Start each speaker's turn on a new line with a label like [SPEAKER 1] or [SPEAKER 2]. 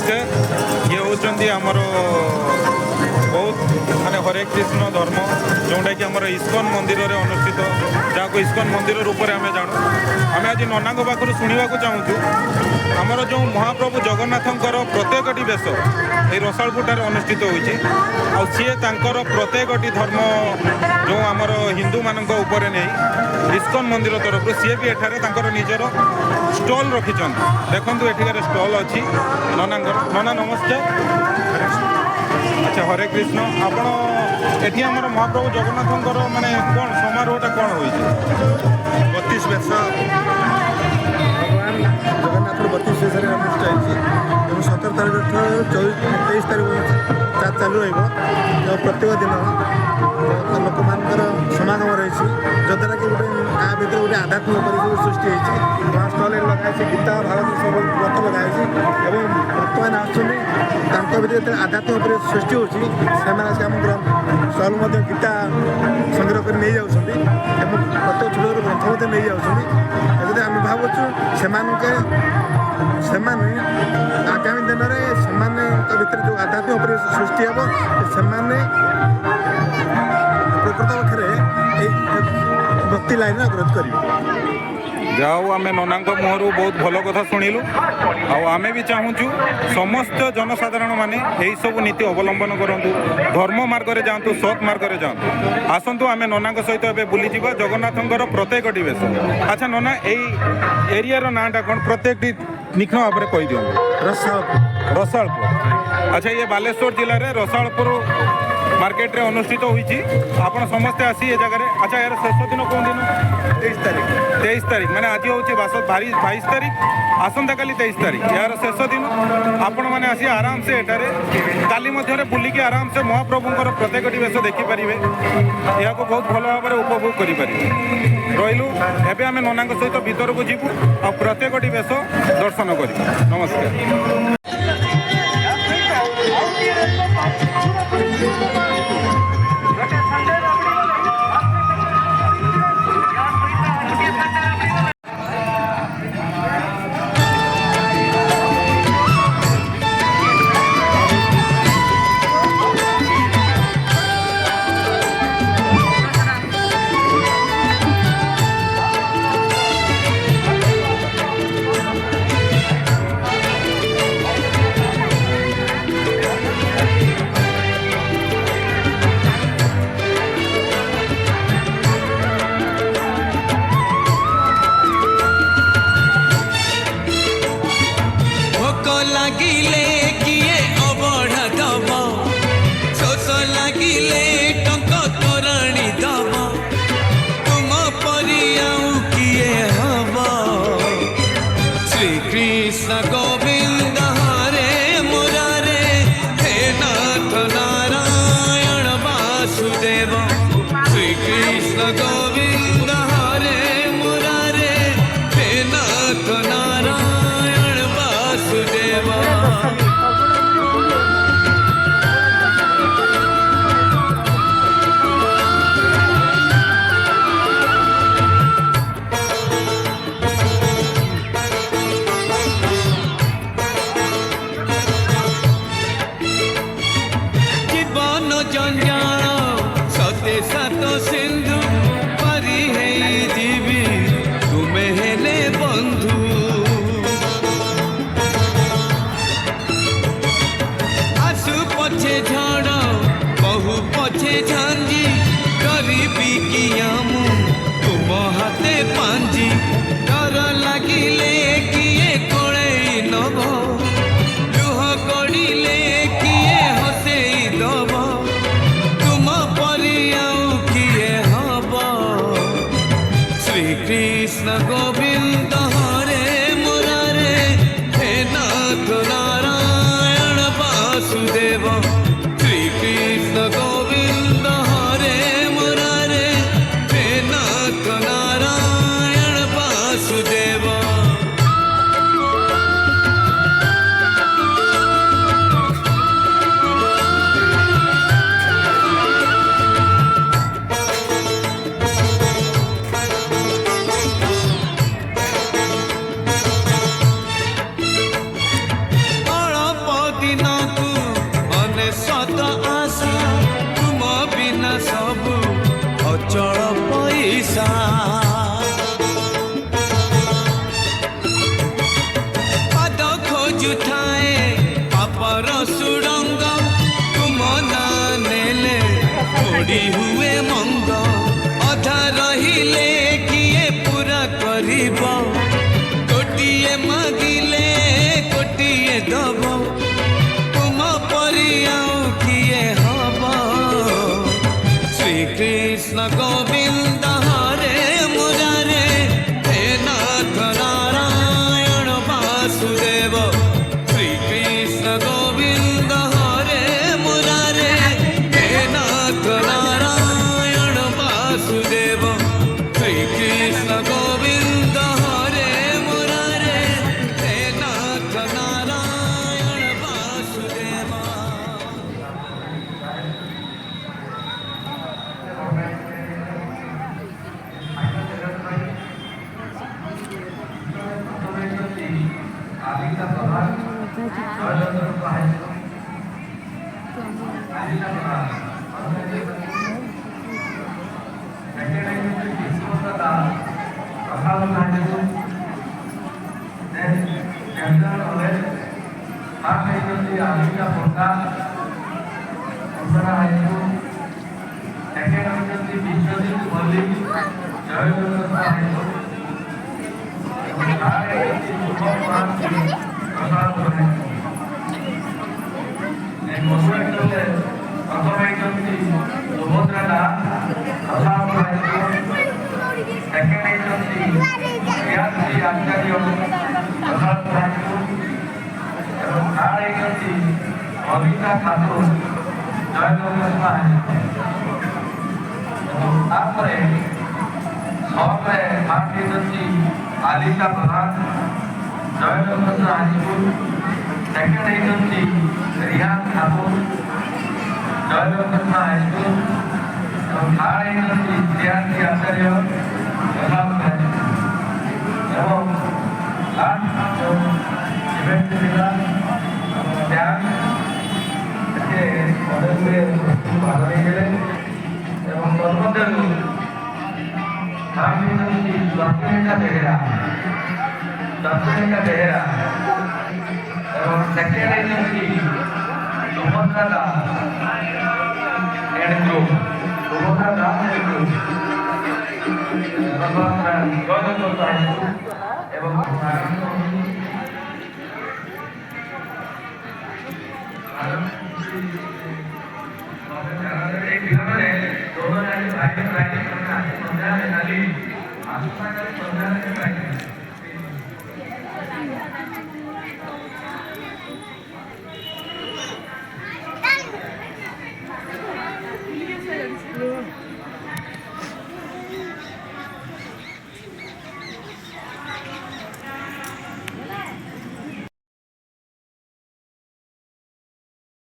[SPEAKER 1] नमस्कार। ये होचंदी हमर बहुत माने हरे कृष्ण धर्म जोटा कि आम इस्कन मंदिर में अनुष्ठित जहाँ को इस्कन मंदिर रूप में आम जानू आम आज नना पाखु शुणा चाहूँ आमर जो महाप्रभु जगन्नाथंकर प्रत्येकटी बेश ये रसालपुर अनुष्ठित होती सी प्रत्येकटी धर्म जो आमर हिंदू मान नहीं इस्कन मंदिर तरफ सी भी एठारे निजर स्टल रखिंट देखु एठिकार स्टल अच्छी नना नमस्कार। अच्छा हरे कृष्ण आपण एठी हमर महाप्रभु जगन्नाथंकर माने कौन समारोहटा कौन होई
[SPEAKER 2] 32 वर्ष भगवान जगन्नाथ 32 वर्ष अनुष्ठित होती 17 तारीख 23 तारीख चालू रही प्रत्येक दिन लोक मानकर समागम रही जद्वारा कि गोटे गाँ भर गोटे आध्यात्मिक परिवेश सृष्टि होती स्टल लगाई गीता भारत सब रथ लगाई बर्तमान आसुच्च आध्यात्मिक परिवेश सृष्टि होती से आम स्टल गीता संग्रह कर नहीं जाऊँ प्रत्येक छोट ग्रंथ नहीं जाऊँ आम भावुँ से आगामी दिन में भर जो आध्यात्मिक परिवेश सृष्टि हे से प्रकृत पक्षे भक्ति लाइन ग्रोथ कर
[SPEAKER 1] जाओ आम नना मुहर बहुत भल कथा शुणिलु आम भी चाहूँ समस्त जनसाधारण माने यही सब नीति अवलंबन करूँ धर्म मार्ग में जातु सत् मार्ग में जातु आसतु आम नना सहित बुली जावा जगन्नाथंकर प्रत्येकटी बेश। अच्छा नना यही एरिया नाटा कौन प्रत्येक निखण भाव में कही दिखाँ रसालपुर। अच्छा ये बालेश्वर जिले में रसालपुर मार्केट रे अनुष्ठित होती आपड़ समस्ते आसी ए जगह। अच्छा यार शेष दिन कौन दिन 23 तारीख माने आज हूँ 22 तारीख आसंता काली 23 तारीख यार शेष दिन आपण मैंने आसी आराम से एटारे काली मध्य बुलिकी आराम से महाप्रभुंर प्रत्येकटी बेश देखिपारे यह बहुत भल भाव में उपभोग करें रहीलु एवं आम नना सहित भीतर को जीवु आ प्रत्येकटी बेश दर्शन कर नमस्कार।
[SPEAKER 3] लागिले किए अबढ़ा दब शोष लागिले टंका तोराणी दब तुम परियाऊ किए हब श्रीकृष्ण गोविंद हरे मुरारे हे नाथ नारायण वासुदेव श्रीकृष्ण गोविंद हरे मुरारे हे नाथ नारायण वासुदेव। जीवन जंजाल सते सात सिंधु पारी है जीवी तुम्हें हेले बंधु आसु पछे झड़ बहु पछे झांझी गरीबी किया मु तुम हाथे पांजी डर लागिले किए कोले नभ लुह गड़िले किए हसेई दब तुम परियाऊ किए हब श्रीकृष्ण गोविंद हरे मुरारे हे नाथ नारायण वासुदेव श्रीकृष्ण गोविंद हरे मुरारे हे नाथ नारायण वासुदेव। ବୁଝୁଥାଏ ପାପର ସୁଡ଼ଙ୍ଗ ତୁମ ନାଁ ନେଲେ ପୋଡ଼ି ହୁଏ ମନ୍ଦ ଅଧା ରହିଲେ କିଏ ପୁରା କରିବ ଗୋଟିଏ ମାଗିଲେ ଗୋଟିଏ ଦବ ତୁମ ପରି ଆଉ କିଏ ହବ ଶ୍ରୀକୃଷ୍ଣ ଗୋବିନ୍ଦ ହରେ ମୁରାରେ ହେ ନାଥ ନାରାୟଣ ବାସୁଦେବ ଶ୍ରୀକୃଷ୍ଣ ଗୋବିନ୍ଦ ହରେ ମୁରାରେ ହେ ନାଥ ନାରାୟଣ ବାସୁଦେବ ଶ୍ରୀକୃଷ୍ଣ ଗୋବିନ୍ଦ ହରେ ମୁରାରେ ହେ ନାଥ ନାରାୟଣ ବାସୁଦେବ।
[SPEAKER 4] অমিতা ঠাকুর জয় জগন্নাথ এবং তারপরে সহকারে ভাগ দিয়েছি আলিশা প্রধান জয় জগন্নাথ হাজিপুর সেকেন্ড এজেন্সি রিহান ঠাকুর জয় জগন্নাথ হাইস্কুল এবং থার্ড এজেন্সি শ্রেয়ান্সী আচার্য এবং লাস্ট ইভেন্ট ଥିଲା ଭାଗ ନେଇଥିଲେ ଏବଂ ତନ୍ମଧ୍ୟରୁ ଦର୍ଶନିକା ବେହେରା ଏବଂ second agency Subhadra Das and group Subhadra Das and group ଏବଂ दोनों भाई भाई